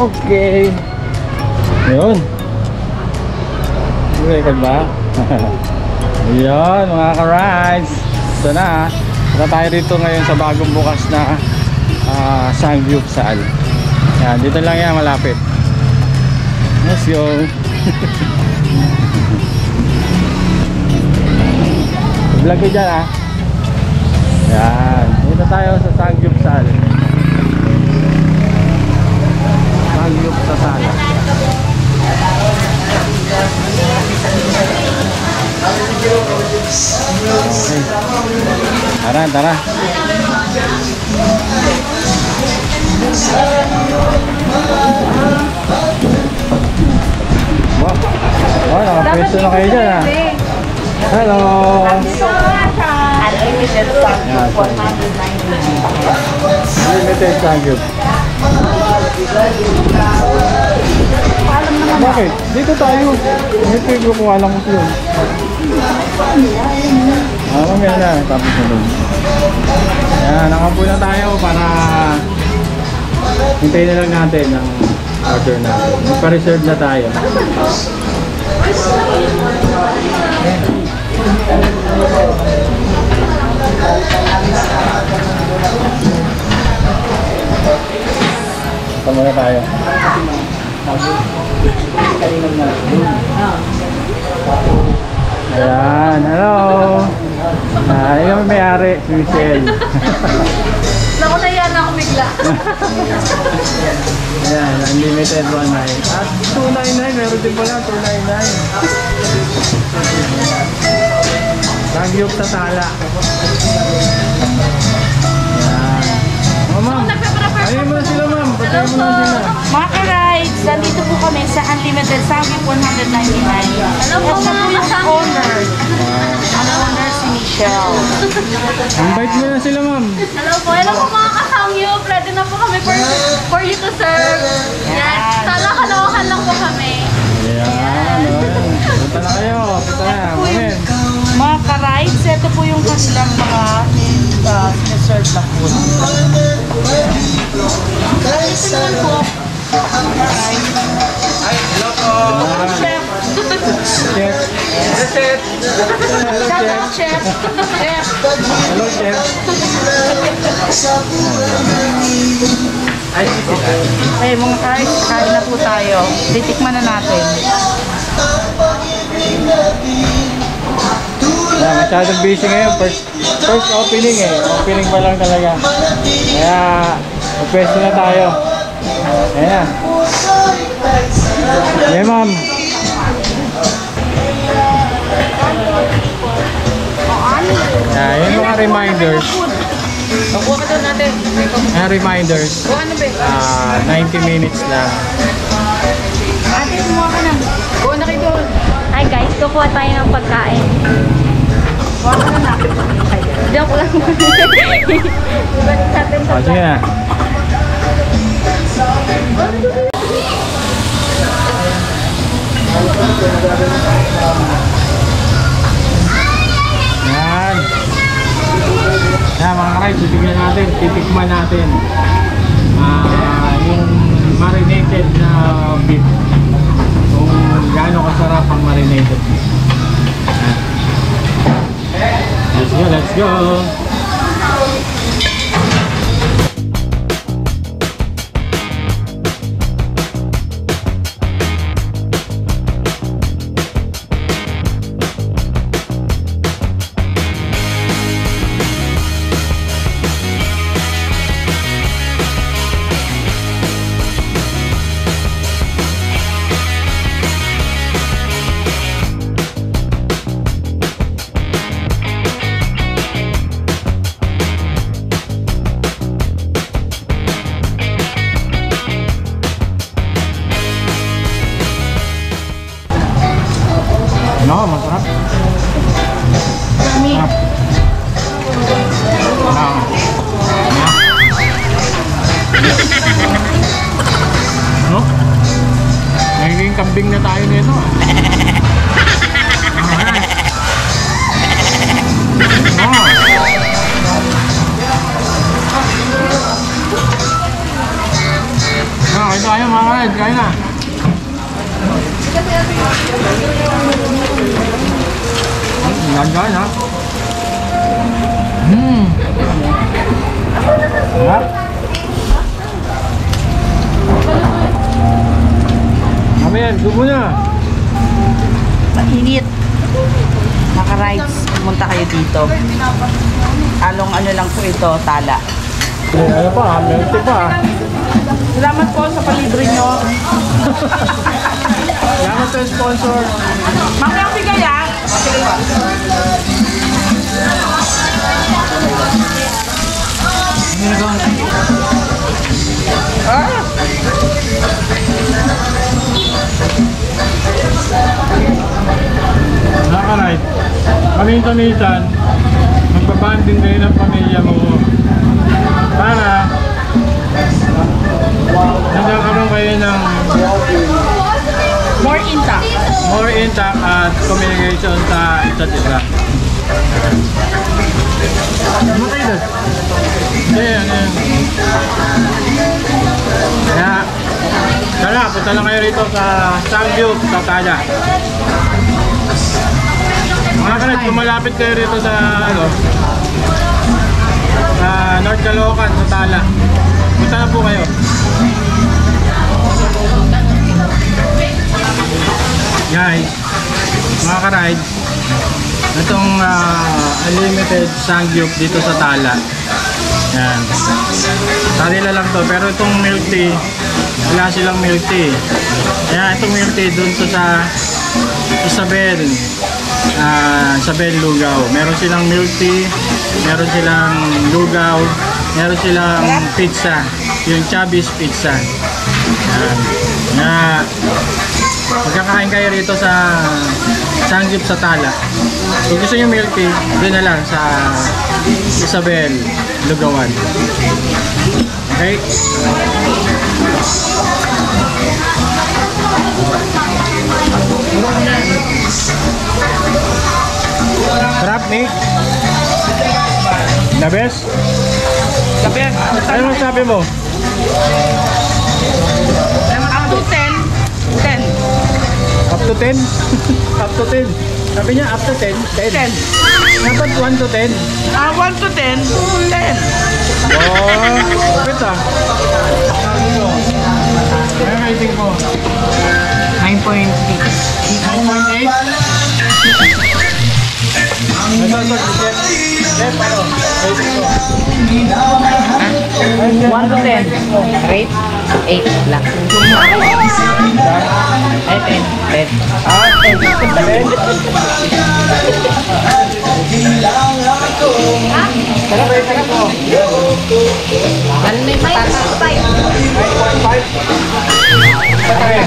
Okay. Yun. Record ba? Yun mga ka-rides. Ito na. Punta tayo rito ngayon sa bagong bukas na Sangyupsal. Yan, dito lang yan malapit. Let's go. Vlog ko dyan ah. Yan, dito tayo sa Sangyupsal. Sangyupsal. Okay. Tara, tara. Wow, nakapwesto na kayo dyan ah. Hello. Unlimited Sangyup, 499. Unlimited Sangyup. Bakit? Dito tayo. Dito yung kumuha lang ko yun. Mamaya na. Tapos na doon. Yan, nakapo na tayo para hintayin na lang natin ang order natin. Magpa-reserve na tayo. Ito muna tayo. Ayan, hello. Yung may-ari, si Michelle. Naku, nahiyan ako bigla. Ayan, unlimited 1 night. At 299, meron din pala 299. Sangyup sa sala. Ayan. Oh, ma'am. Ayun mo na sila, ma'am. Patayin mo na sila. Mga ka-rides, nandito po kami sa Unlimited Sangyup 199. Alam po mga owner. Ang owner si Michelle. Invite mo na sila, ma'am. Hello po mga ka-Sangyup. Ready na po kami for you to serve. Yes. Sana kalokohan lang po kami. Ayan. Punta na kayo. Punta na. Amen. Mga ka-rides, ito po yung kanilang mga sineserve na food. Ito naman po. Ay, hello po. Chef. Chef. Chef. Hello, Shout Chef. out, Chef. Chef. Hello, Chef. Ay, mga ka-rides, kain na po tayo. Titikman na natin. Masyadong busy ngayon. First opening eh. Opening pa lang talaga. Kaya, magpwesto na tayo. Ayan. Ayan, ma'am. Ayan yung mga reminders. Kuha ka doon natin. Mga reminders. Kuha na ba? 90 minutes lang. Ate, kumuha ka na. Kuha na kayo doon. Hi guys, kukuha tayo ng pagkain. Kuha ka na na. Joke lang. Ibalik natin sa Sige na. Yan. Yan mga ka-rides, titignan natin, titikman natin yung marinated na beef. Kung gaano kasarap ang marinated beef. Let's go, let's go! kain tayo mga kain. Kain na. Nagkain ha. Sarap. Kami yan, gubo na. Mainit. Maka-rides, pumunta kayo dito. Along ano lang po ito, tala. Ano pa, milk pa. Salamat po sa palibre nyo. Salamat sa sponsor. Mamaya bigay ah. Nakaka-ride. Paminsan-minsan, magbabanding kayo ng pamilya mo para nagkakaroon kayo ng More intact. more intact at communication sa isa't isa. Makailan? Ayan, ayan. Kaya, tara, punta lang kayo rito sa Sangview, sa Tala. Mga kanad, kung malapit kayo rito sa, sa North Caloocan, sa Tala. Punta na po kayo. Guys, mga ka-ride, itong unlimited Sangyup dito sa Tala. Yan. Sarila lang to, pero itong milk tea, wala silang milk tea. Kaya itong milk tea dun to sa Isabel Lugaw. Meron silang milk tea, meron silang lugaw, meron silang pizza, yung Chubby's Pizza. Yan. Nga, magkakain kayo rito sa Sangyup sa Tala. Kung gusto nyo milk tea, doon na lang sa Isabel Lugawan. Okay? Sarap ni? The best? The best. Ano sabi mo? Up to 10. 10. Up to 10? Up to 10. Sabi niya up to 10? 10. Dapat 1 to 10. 1 to 10. 10. Oh, kapit ah. Ano rating mo? 9.8. 9.8? Ito, Chef, ano? Rating mo? 1 to 10. Rate? 8 lang. Ay, 10. 10. Ah, 10. Ano rating mo? Ano na yung patatas? 9.5? Patay.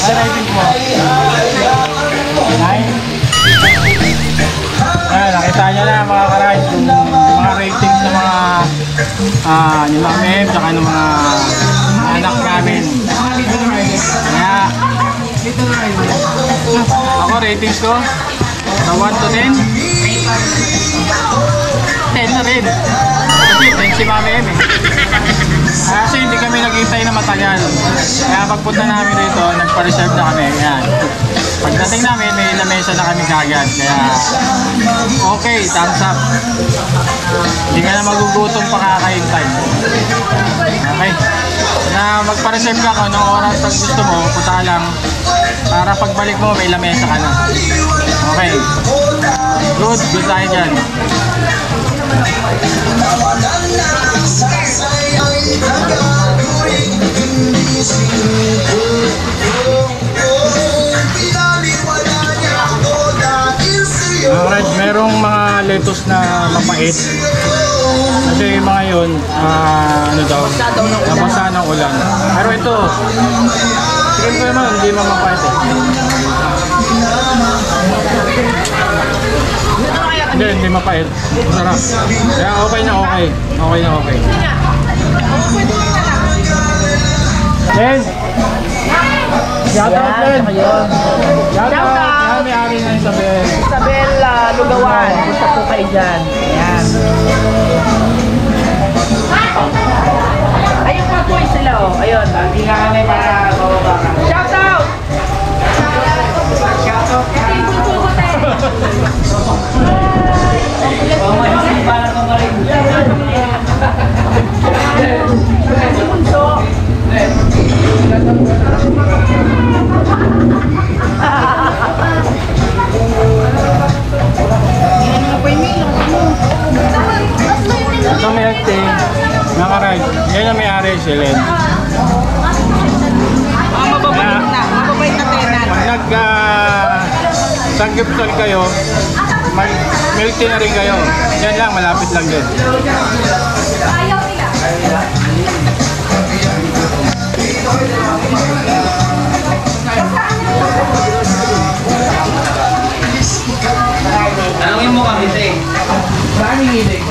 Ano rating mo? 9? Ayan, nakita nyo na mga ka-ride yung mga ratings ng mga ni Ma'am Em tsaka ng mga anak namin. Kaya ako ratings ko sa 1 to 10 10 na rin kasi 10 si Ma'am Em eh. Kasi hindi kami naghintay na matagal, kaya pagpunta namin rito nagpa-reserve na kami. Ayan. Pagdating namin, may lamesa na kami kagad. Kaya, okay, thumbs up. Hindi ka na magugutom pa kakahintay. Okay? Na magpa-reserve ka kung anong oras pag gusto mo, punta ka lang. Para pagbalik mo, may lamesa ka na. Okay. Good tayo dyan. Alright, merong mga lettuce na mapait. Kasi yung mga yun, ano daw, nabasa ng ulan. Pero ito, tingin ko naman, hindi naman mapait eh. Hindi mapait. Masarap. Kaya okay na okay. Okay na okay. Len! Shout out, Len! Shout out! Yan, may-ari na Isabel. Isabel Lugawan. Gusto po kayo dyan. Ayan. Ayun po po sila Belen. Mababait na tenant. Pag sanggipsal kayo, milk tea na rin kayo. Yan lang, malapit lang din. Tanungin mo kami, te. Saan yung hilig?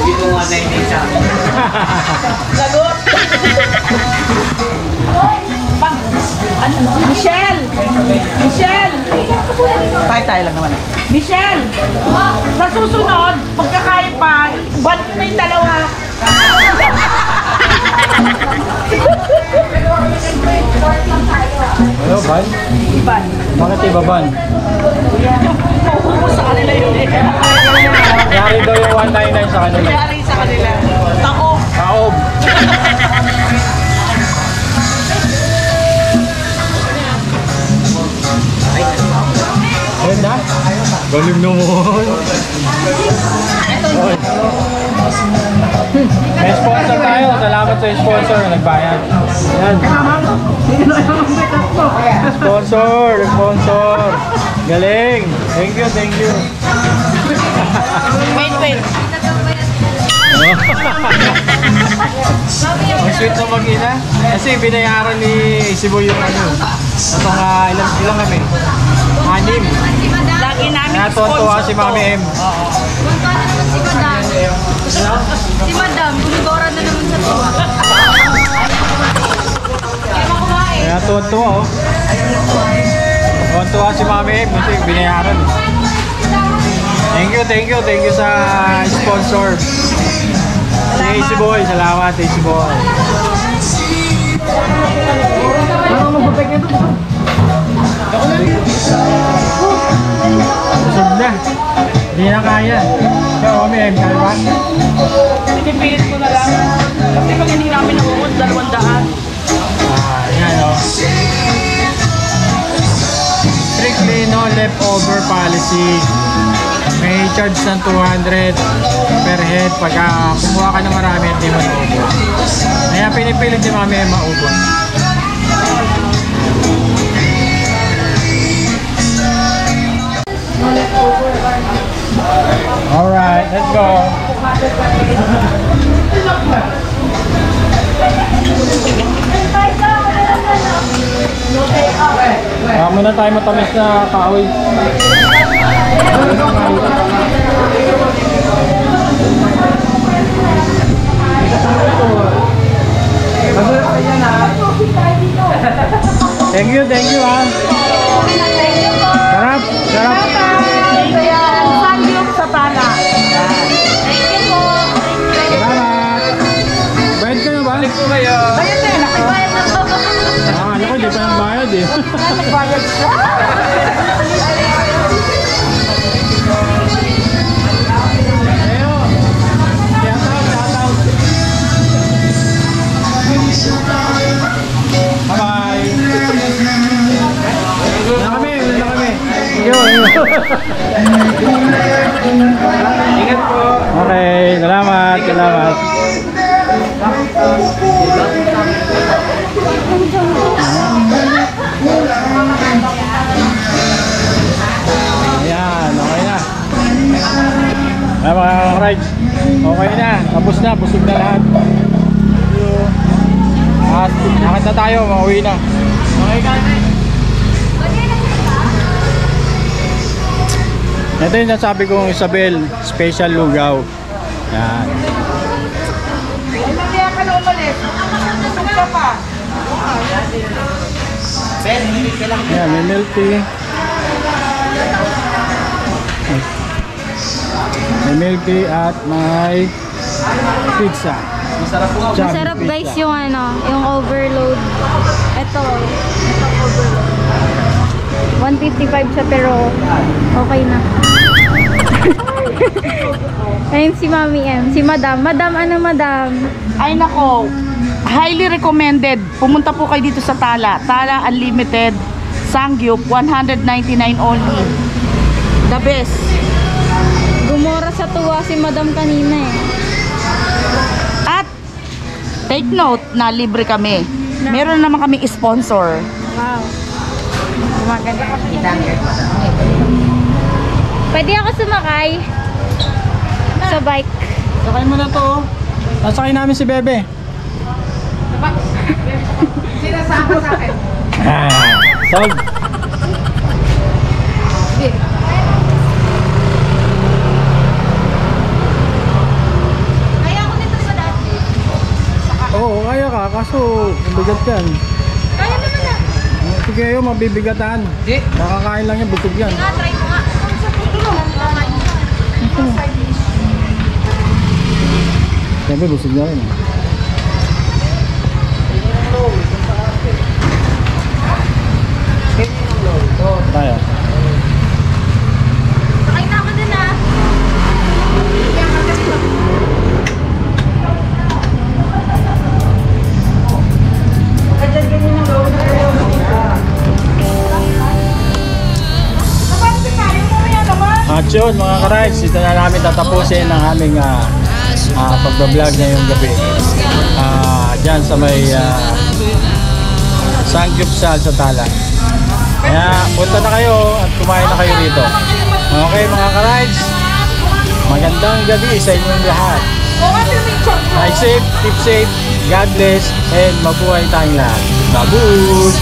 Dito nga na hindi sa akin. Lagot! Michelle! Michelle! Tayo lang naman. Michelle! Sa susunod, pagkakain pa, ba't na yung dalawa? Ano, Ban? Iban. Bakit iba, Ban? Mauubos sa kanila yun eh. Yari daw yung 199 sa kanila. Nangyari sa kanila. Tako. Kaob. Ayun na? Galing naman. Oy. May sponsor tayo. Salamat sa sponsor na nagbayad. Yan. Sponsor. Galing. Thank you. Wait. Ang sweet na mag-ina. Kasi binayaran ni Isibo yung itong ilang kami? 6. Lagi namin Natuwa si Mami M. Si Madam, gumigora na naman sa tuwa. Kaya tuwa oh. Tuwa si Mami M kasi binayaran. Thank you sa sponsor. Si AC Boy, salamat AC Boy. Busog na. Hindi na kaya. So, Mami M, kaya ba? Pinipilit ko na lang. Kasi pag hindi namin nakuha, 200. Yan o. Strictly no leftover policy. May charge ng 200 per head pagka kumuha ka ng marami hindi mo maubos. Kaya pinipilit ni Mami M maubos. Alright, let's go. Muna tayo matamis na kahoy. Thank you ha. Sarap. Sangyup sa tala. Salamat. Bayad ka na ba? Balik ko kayo. Bayad na yun. Bayad na to. Alam ko, di pa nagbayad eh. Nagbayad siya. Ayo. Shout out. Bye-bye. Wala kami. Ingat po. Okay, salamat. Ayan, okay na. Mga rides, okay na. Tapos na, busog na lahat. At lakad na tayo, mauwi na. Okay ka? Ito yung nasabi kong Isabel, special lugaw. Yan. Kaya ka na umalis. Busog ka pa. Ayan, may milk tea. May milk tea at may pizza. Masarap guys yung yung overload. Ito overload. 155 siya pero okay na. Ayun si Mami M. Si Madam. Madam, ano Madam? Ay nako, highly recommended. Pumunta po kayo dito sa Tala. Tala Unlimited, Sangyup, 199 only. The best. Gumora sa tuwa si Madam kanina eh. take note na libre kami. Meron naman kami sponsor. Wow. Gumaganda. Pwede ako sumakay sa bike. Sakay mo na to. Nasakay namin si Bebe. Sinasama sa akin. Sold. Kaya ako nito sa dati. Oo, kaya ka. Kaso, mabigat yan. Kaya naman na. Sige kayo, mabibigatan. Hindi. Nakakain lang yan, busog yan. Nga, try mo nga. Bebe, busog na rin. Tayo. Sakay na ako dun ah. At yun mga ka-rides, dito na namin tatapusin ang aming pagbablog ngayong gabi. Diyan sa may Sanggupsal sa Tala. Kaya punta na kayo at kumain na kayo rito. Okay mga ka-rides, magandang gabi sa inyong lahat. Stay safe, keep safe, God bless, and mabuhay tayong lahat. Babush!